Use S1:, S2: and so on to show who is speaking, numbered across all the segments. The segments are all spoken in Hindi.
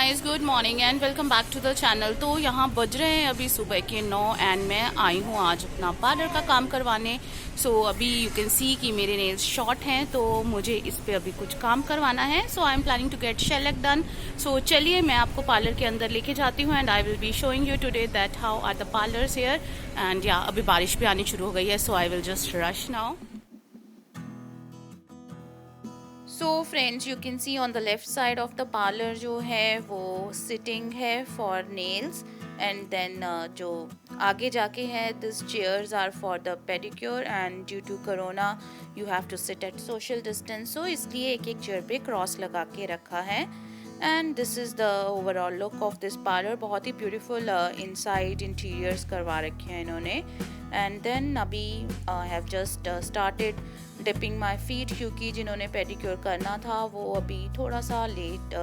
S1: Guys, good morning and welcome back to the channel. तो यहाँ बज रहे हैं अभी सुबह के 9 एंड मैं आई हूँ आज अपना पार्लर का काम करवाने। अभी यू कैन सी कि मेरे नेल्स शॉर्ट हैं, तो मुझे इस पे अभी कुछ काम करवाना है। I am planning to get shellac done. चलिए मैं आपको पार्लर के अंदर लेके जाती हूँ and I will be showing you today that how are the parlours here. And या अभी बारिश भी आनी शुरू हो गई है, I will just rush now. Friends, you can see on the left side of the parlour जो है वो सिटिंग है फॉर नेल्स एंड देन जो आगे जाके है this chairs are for the pedicure and due to corona you have to sit at social distance, so इसलिए एक एक चेयर पे क्रॉस लगा के रखा है। And this is the overall look of this parlour. बहुत ही ब्यूटीफुल इनसाइड इंटीरियर्स करवा रखे हैं इन्होंने। एंड देन अभी I have just started dipping my feet, क्योंकि जिन्होंने पेडिक्योर करना था वो अभी थोड़ा सा late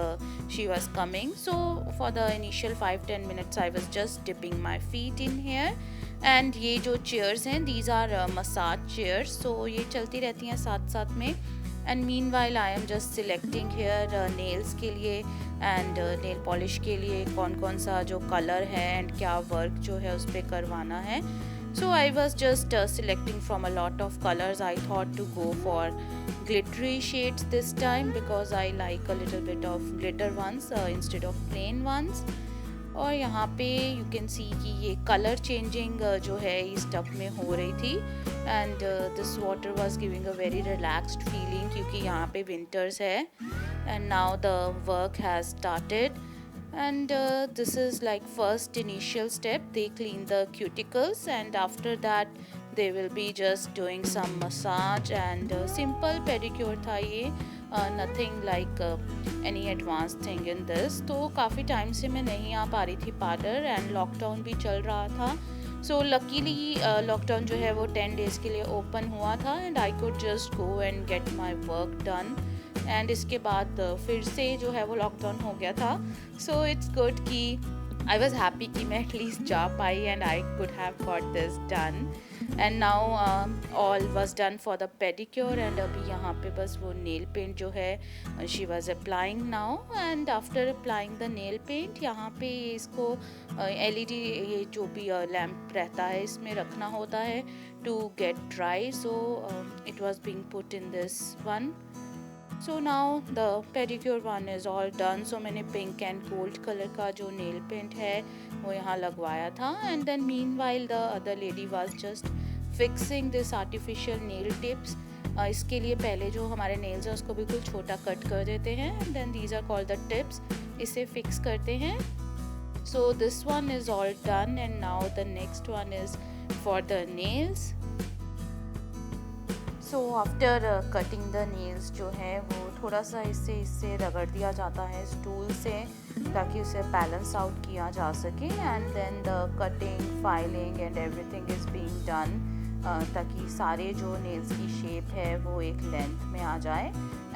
S1: she was coming. So for the initial 5-10 minutes I was just dipping my feet in here. And ये जो चेयर्स हैं these are massage chairs, so ये चलती रहती हैं साथ साथ में। And meanwhile I am just selecting here nails के लिए एंड नेल पॉलिश के लिए कौन कौन सा जो कलर है एंड क्या वर्क जो है उस पर करवाना है। So I was just selecting from a lot of colors. I thought to go for glittery shades this time because I like a little bit of glitter ones instead of plain ones. और यहाँ पे you can see कि ये color changing जो है इस टब में हो रही थी and this water was giving a very relaxed feeling क्योंकि यहाँ पे winters है and now the work has started. And this is like first initial step. They clean the cuticles and after that they will be just doing some massage and simple pedicure था ये, nothing like any advanced thing in this. तो काफ़ी टाइम से मैं नहीं आ पा रही थी पार्लर एंड लॉकडाउन भी चल रहा था। लकीली लॉकडाउन जो है वो 10 डेज़ के लिए ओपन हुआ था and I could just go and get my work done. And इसके बाद फिर से जो है वो लॉकडाउन हो गया था। इट्स गुड कि आई वॉज हैप्पी कि मैं एटलीस्ट जा पाई and I could have got this done. And now all was done for the pedicure and अभी यहाँ पे बस वो नेल पेंट जो है she was applying now. And after applying the nail paint यहाँ पे इसको LED ये जो भी लैम्प रहता है इसमें रखना होता है to get dry. It was being put in this one. So now the pedicure one is all done. मैंने पिंक एंड गोल्ड कलर का जो नेल पेंट है वो यहाँ लगवाया था and then meanwhile the other lady was just fixing this artificial nail tips. इसके लिए पहले जो हमारे नेल्स हैं उसको बिल्कुल छोटा कट कर देते हैं and then these are called the tips, इसे फिक्स करते हैं। So this one is all done and now the next one is for the nails. After cutting the nails जो है वो थोड़ा सा इससे रगड़ दिया जाता है स्टूल से ताकि उसे बैलेंस आउट किया जा सके and then the cutting filing and everything is being done ताकि सारे जो नेल्स की शेप है वो एक लेंथ में आ जाए।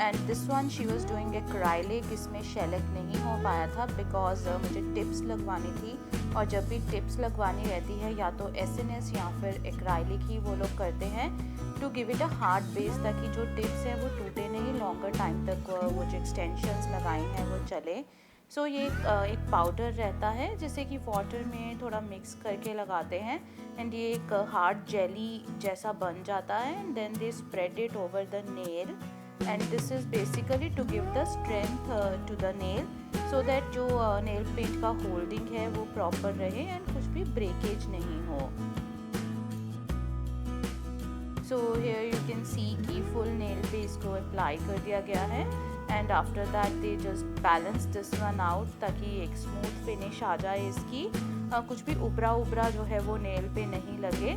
S1: And this one she was doing acrylic, इसमें शेलेक नहीं हो पाया था बिकॉज मुझे टिप्स लगवानी थी और जब भी टिप्स लगवानी रहती है या तो SNS या फिर एक्राइलिक ही वो लोग करते हैं to give it a hard base ताकि जो टिप्स हैं वो टूटे नहीं, लॉन्गर टाइम तक वो जो एक्सटेंशंस लगाई हैं वो चले। ये एक पाउडर रहता है जिसे कि वाटर में थोड़ा मिक्स करके लगाते हैं एंड ये एक हार्ड जेली जैसा बन जाता है and then they spread it over the nail and this is basically to give the strength to the nail so that जो नेल पेंट का होल्डिंग है वो प्रॉपर रहे एंड कुछ भी ब्रेकेज नहीं हो। हेयर यू कैन सी कि फुल नेल पे इसको अप्लाई कर दिया गया है and after that they just balance this one out ताकि एक स्मूथ फिनिश आ जाए इसकी, कुछ भी उभरा जो है वो नेल पे नहीं लगे।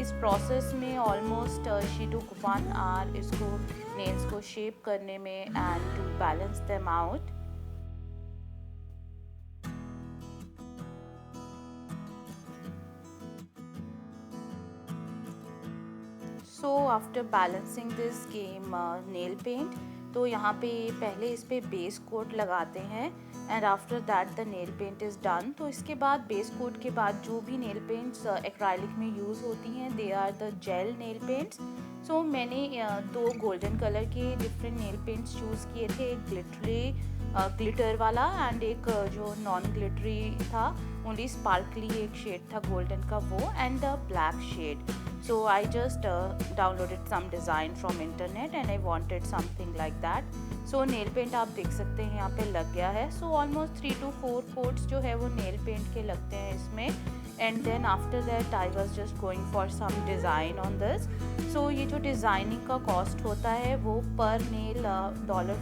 S1: इस प्रोसेस में ऑलमोस्ट शी टुक 1 आवर इसको नेल्स को शेप करने में and to balance them out. After balancing this game nail paint, तो यहाँ पे पहले इस पे बेस कोट लगाते हैं and after that the nail paint is done. तो इसके बाद बेस कोट के बाद जो भी नेल पेंट्स एक्राइलिक में यूज़ होती हैं they are the gel nail paints. मैंने 2 गोल्डन कलर के डिफरेंट नेल पेंट्स चूज़ किए थे, एक ग्लिटरी ग्लिटर वाला एंड एक जो नॉन ग्लिटरी था, ओनली स्पार्कली एक शेड था गोल्डन का, वो and the black shade. So I just downloaded some design from internet and I wanted something like that. So nail paint आप देख सकते हैं यहाँ पे लग गया है. So almost 3 to 4 coats जो है वो nail paint के लगते हैं इसमें. And then after that I was just going for some design on this. So ये जो डिज़ाइनिंग का कॉस्ट होता है वो पर नेल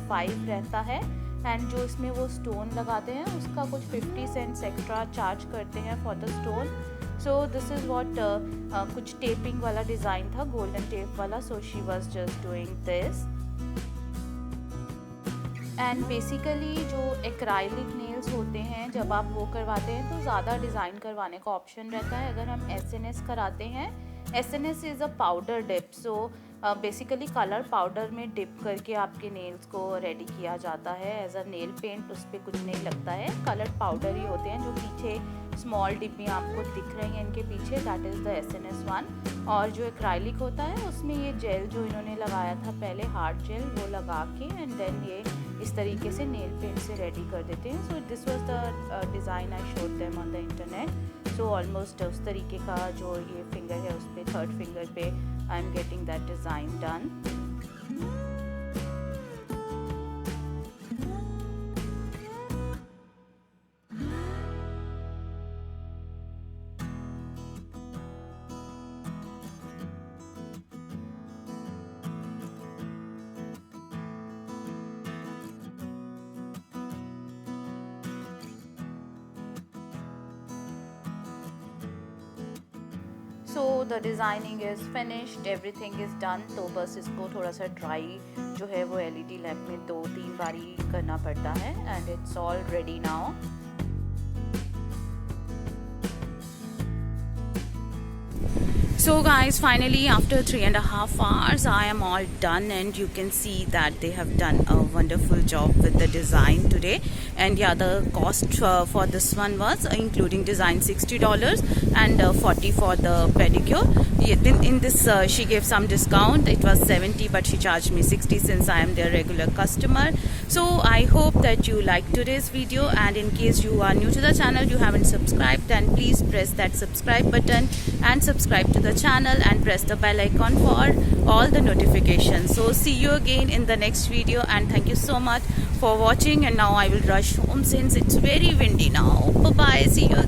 S1: $5 रहता है. एंड जो इसमें वो स्टोन लगाते हैं उसका कुछ 50 सेंट्स एक्स्ट्रा चार्ज करते हैं for the stone. So this is what कुछ टेपिंग वाला डिज़ाइन था, गोल्डन टेप वाला. So she was just doing this. And basically जो एक्राइलिक नेल्स होते हैं जब आप वो करवाते हैं तो ज़्यादा डिज़ाइन करवाने का ऑप्शन रहता है. अगर हम SNS कराते हैं, SNS is a powder dip. So basically colour powder में डिप करके आपके नेल्स को रेडी किया जाता है. एज अ नेल पेंट उस पर कुछ नहीं लगता है, कलर पाउडर ही होते हैं. जो पीछे स्मॉल डिब्बी आपको दिख रही हैं इनके पीछे, दैट इज़ द SNS 1. और जो एक्राइलिक होता है उसमें ये जेल जो इन्होंने लगाया था पहले, हार्ड जेल, वो लगा के एंड देन ये इस तरीके से नेल पेंट से रेडी कर देते हैं. So this was the design I showed them on the internet. So almost उस तरीके का जो ये फिंगर है उस पर, थर्ड फिंगर पे I am getting that design done. So the designing is finished, everything is done. तो बस इसको थोड़ा सा ड्राई जो है वो LED लैम्प में 2-3 बारी करना पड़ता है and it's all ready now. So guys, finally after 3.5 hours I am all done and you can see that they have done a wonderful job with the design today. And yeah, the cost for this one was including design $60 and $40 for the pedicure. In this she gave some discount, it was $70 but she charged me $60 since I am their regular customer. So I hope that you liked today's video, and in case you are new to the channel, you haven't subscribed, then please press that subscribe button and subscribe to the channel and press the bell icon for all the notifications. So see you again in the next video, and thank you so much for watching. And now I will rush home since it's very windy now. Bye bye, see you.